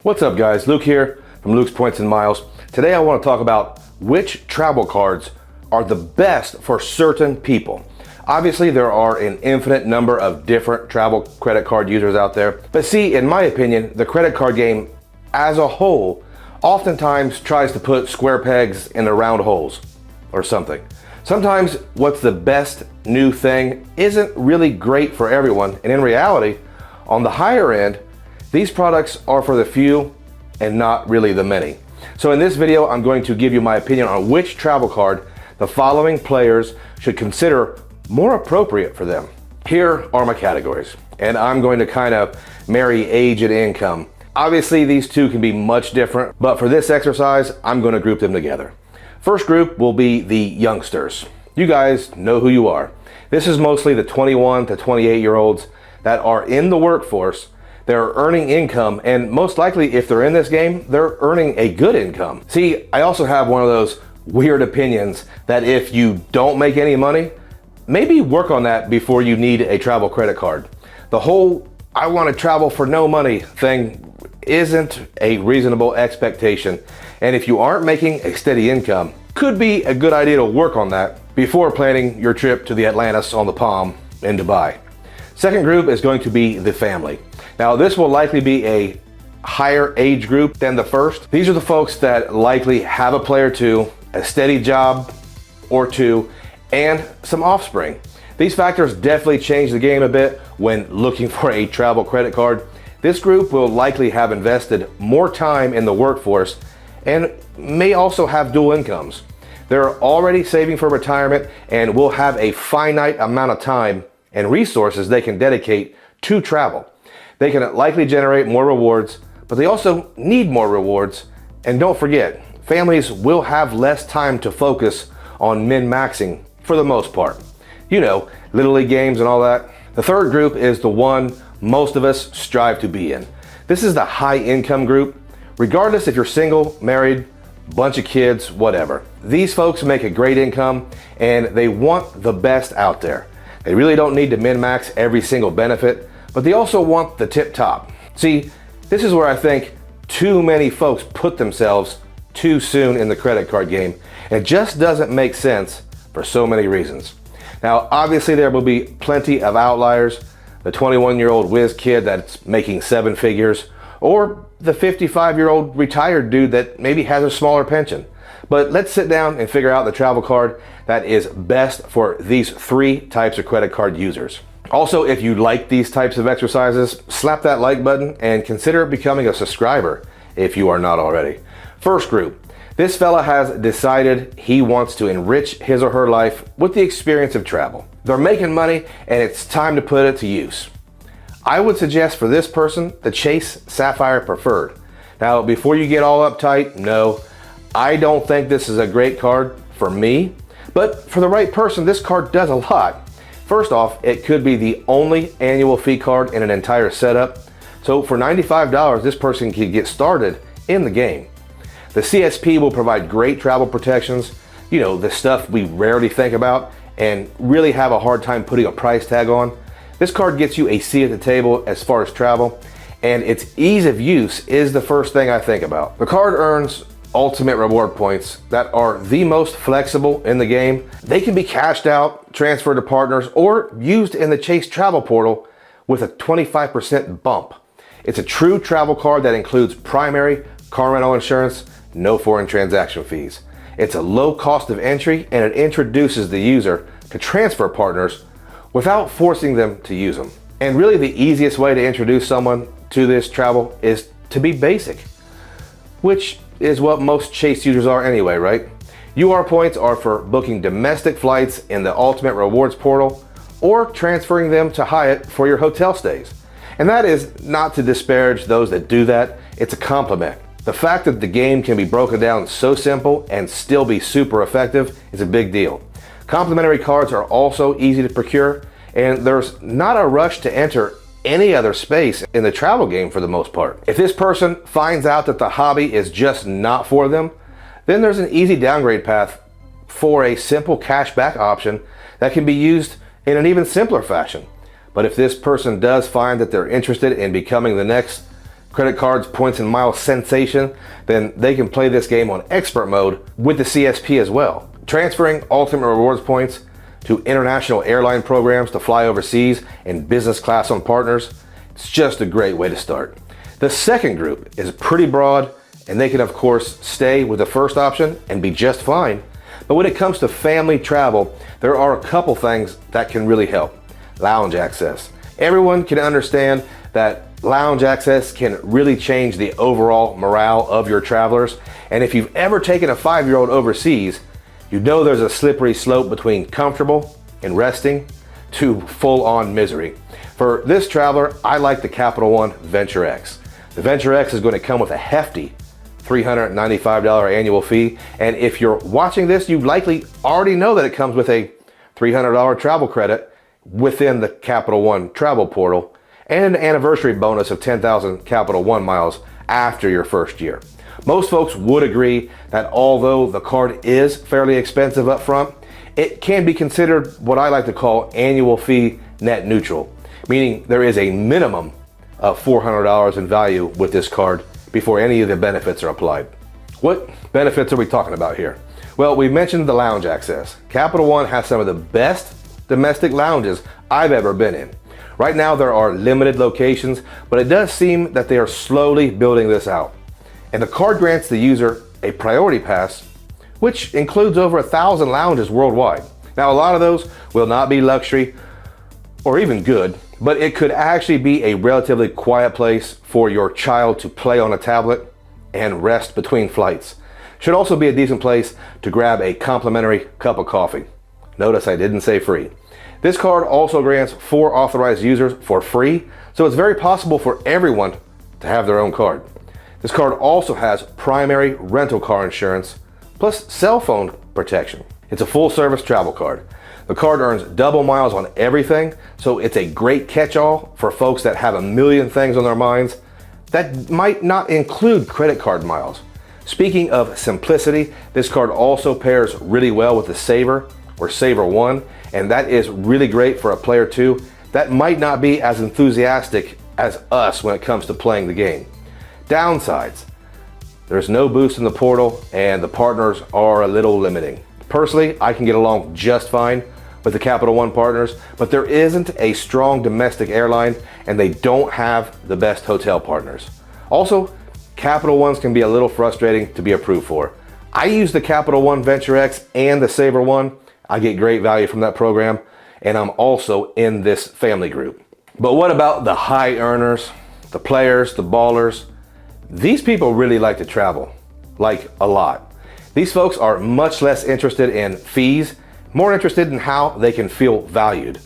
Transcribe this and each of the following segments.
What's up guys, Luke here from Luke's Points and Miles. Today I want to talk about which travel cards are the best for certain people. Obviously there are an infinite number of different travel credit card users out there, but see, in my opinion, the credit card game as a whole oftentimes tries to put square pegs in the round holes or something. Sometimes what's the best new thing isn't really great for everyone, and in reality, on the higher end, these products are for the few and not really the many. So in this video, I'm going to give you my opinion on which travel card the following players should consider more appropriate for them. Here are my categories, and I'm going to kind of marry age and income. Obviously, these two can be much different, but for this exercise, I'm going to group them together. First group will be the youngsters. You guys know who you are. This is mostly the 21 to 28-year-olds that are in the workforce. They're earning income, and most likely if they're in this game, they're earning a good income. See, I also have one of those weird opinions that if you don't make any money, maybe work on that before you need a travel credit card. The whole I want to travel for no money thing isn't a reasonable expectation, and if you aren't making a steady income, could be a good idea to work on that before planning your trip to the Atlantis on the Palm in Dubai. Second group is going to be the family. Now this will likely be a higher age group than the first. These are the folks that likely have a play or two, a steady job or two, and some offspring. These factors definitely change the game a bit when looking for a travel credit card. This group will likely have invested more time in the workforce and may also have dual incomes. They're already saving for retirement and will have a finite amount of time and resources they can dedicate to travel. They can likely generate more rewards, but they also need more rewards. And don't forget, families will have less time to focus on min-maxing for the most part. You know, Little League games and all that. The third group is the one most of us strive to be in. This is the high income group. Regardless if you're single, married, bunch of kids, whatever. These folks make a great income and they want the best out there. They really don't need to min-max every single benefit, but they also want the tip top. See, this is where I think too many folks put themselves too soon in the credit card game. It just doesn't make sense for so many reasons. Now, obviously there will be plenty of outliers, the 21-year-old whiz kid that's making 7 figures, or the 55-year-old retired dude that maybe has a smaller pension. But let's sit down and figure out the travel card that is best for these 3 types of credit card users. Also, if you like these types of exercises, slap that like button and consider becoming a subscriber if you are not already. First group, this fella has decided he wants to enrich his or her life with the experience of travel. They're making money and it's time to put it to use. I would suggest for this person, the Chase Sapphire Preferred. Now, before you get all uptight, no, I don't think this is a great card for me, but for the right person, this card does a lot. First off, it could be the only annual fee card in an entire setup. So for $95, this person can get started in the game. The CSP will provide great travel protections, you know, the stuff we rarely think about and really have a hard time putting a price tag on. This card gets you a seat at the table as far as travel, and its ease of use is the first thing I think about. The card earns ultimate reward points that are the most flexible in the game. They can be cashed out, transferred to partners, or used in the Chase travel portal with a 25% bump. It's a true travel card that includes primary car rental insurance, no foreign transaction fees. It's a low cost of entry and it introduces the user to transfer partners without forcing them to use them. And really the easiest way to introduce someone to this travel is to be basic, which is what most Chase users are anyway, right? UR points are for booking domestic flights in the Ultimate Rewards portal or transferring them to Hyatt for your hotel stays. And that is not to disparage those that do that, it's a compliment. The fact that the game can be broken down so simple and still be super effective is a big deal. Complimentary cards are also easy to procure, and there's not a rush to enter any other space in the travel game for the most part. If this person finds out that the hobby is just not for them, then there's an easy downgrade path for a simple cashback option that can be used in an even simpler fashion. But if this person does find that they're interested in becoming the next credit cards, points and miles sensation, then they can play this game on expert mode with the CSP as well. Transferring Ultimate Rewards points to international airline programs to fly overseas in business class on partners, it's just a great way to start. The second group is pretty broad, and they can of course stay with the first option and be just fine. But when it comes to family travel, there are a couple things that can really help. Lounge access. Everyone can understand that lounge access can really change the overall morale of your travelers. And if you've ever taken a 5-year-old overseas, you know there's a slippery slope between comfortable and resting to full-on misery. For this traveler, I like the Capital One Venture X. The Venture X is going to come with a hefty $395 annual fee. And if you're watching this, you likely already know that it comes with a $300 travel credit within the Capital One travel portal and an anniversary bonus of 10,000 Capital One miles after your first year. Most folks would agree that although the card is fairly expensive up front, it can be considered what I like to call annual fee net neutral, meaning there is a minimum of $400 in value with this card before any of the benefits are applied. What benefits are we talking about here? Well, we mentioned the lounge access. Capital One has some of the best domestic lounges I've ever been in. Right now there are limited locations, but it does seem that they are slowly building this out. And the card grants the user a priority pass, which includes over 1,000 lounges worldwide. Now, a lot of those will not be luxury or even good, but it could actually be a relatively quiet place for your child to play on a tablet and rest between flights. Should also be a decent place to grab a complimentary cup of coffee. Notice I didn't say free. This card also grants 4 authorized users for free, so it's very possible for everyone to have their own card. This card also has primary rental car insurance, plus cell phone protection. It's a full service travel card. The card earns double miles on everything, so it's a great catch-all for folks that have a million things on their minds that might not include credit card miles. Speaking of simplicity, this card also pairs really well with the Saver or Saver One, and that is really great for a player too that might not be as enthusiastic as us when it comes to playing the game. Downsides: there's no boost in the portal and the partners are a little limiting. Personally, I can get along just fine with the Capital One partners, but there isn't a strong domestic airline and they don't have the best hotel partners. Also, Capital Ones can be a little frustrating to be approved for. I use the Capital One Venture X and the Saver One. I get great value from that program, and I'm also in this family group. But what about the high earners, the players, the ballers? These people really like to travel, like a lot. These folks are much less interested in fees, more interested in how they can feel valued.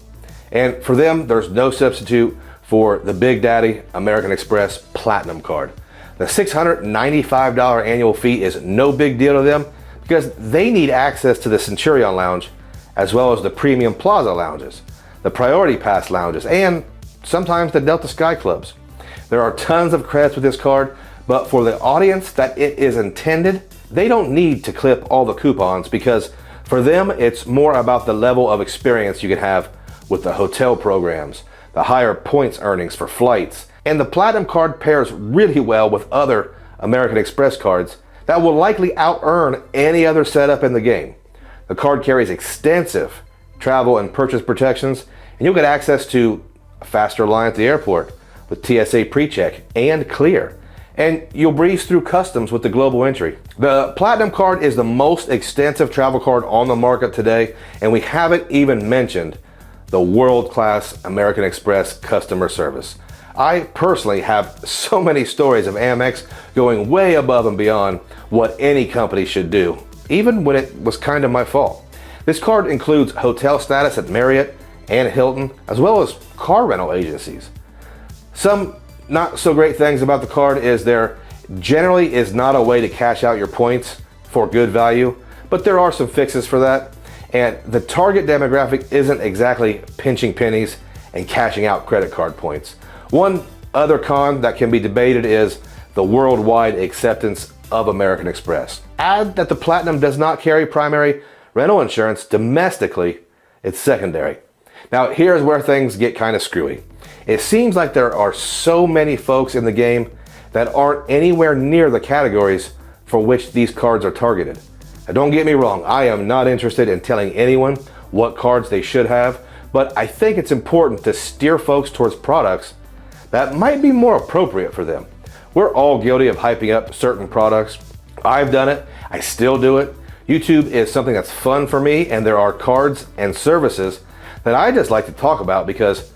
And for them, there's no substitute for the Big Daddy American Express Platinum Card. The $695 annual fee is no big deal to them because they need access to the Centurion Lounge as well as the Premium Plaza lounges, the Priority Pass lounges, and sometimes the Delta Sky Clubs. There are tons of credits with this card, but for the audience that it is intended, they don't need to clip all the coupons because for them, it's more about the level of experience you can have with the hotel programs, the higher points earnings for flights, and the Platinum Card pairs really well with other American Express cards that will likely out-earn any other setup in the game. The card carries extensive travel and purchase protections, and you'll get access to a faster line at the airport with TSA PreCheck and Clear. And you'll breeze through customs with the global entry. The Platinum Card is the most extensive travel card on the market today, and we haven't even mentioned the world-class American Express customer service. I personally have so many stories of Amex going way above and beyond what any company should do, even when it was kind of my fault. This card includes hotel status at Marriott and Hilton, as well as car rental agencies. Some not so great things about the card is there generally is not a way to cash out your points for good value, but there are some fixes for that. And the target demographic isn't exactly pinching pennies and cashing out credit card points. One other con that can be debated is the worldwide acceptance of American Express. Add that the Platinum does not carry primary rental insurance domestically, it's secondary. Now here's where things get kind of screwy. It seems like there are so many folks in the game that aren't anywhere near the categories for which these cards are targeted. Now, don't get me wrong, I am not interested in telling anyone what cards they should have, but I think it's important to steer folks towards products that might be more appropriate for them. We're all guilty of hyping up certain products. I've done it, I still do it. YouTube is something that's fun for me, and there are cards and services that I just like to talk about because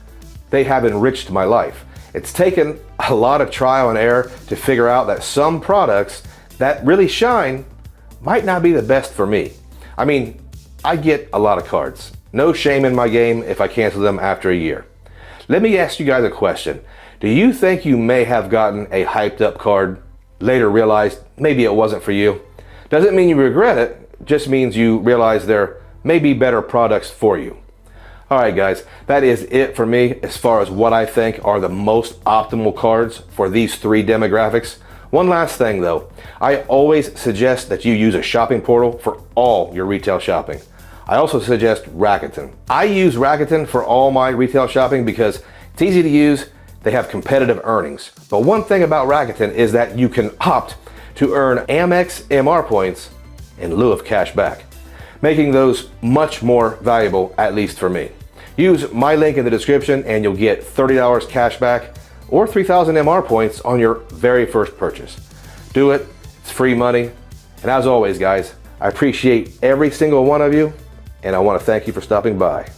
they have enriched my life. It's taken a lot of trial and error to figure out that some products that really shine might not be the best for me. I mean, I get a lot of cards. No shame in my game if I cancel them after a year. Let me ask you guys a question. Do you think you may have gotten a hyped up card, later realized maybe it wasn't for you? Doesn't mean you regret it, just means you realize there may be better products for you. Alright guys, that is it for me as far as what I think are the most optimal cards for these three demographics. One last thing though, I always suggest that you use a shopping portal for all your retail shopping. I also suggest Rakuten. I use Rakuten for all my retail shopping because it's easy to use, they have competitive earnings. But one thing about Rakuten is that you can opt to earn Amex MR points in lieu of cash back, making those much more valuable, at least for me. Use my link in the description and you'll get $30 cash back or 3,000 MR points on your very first purchase. Do it, it's free money. And as always guys, I appreciate every single one of you and I want to thank you for stopping by.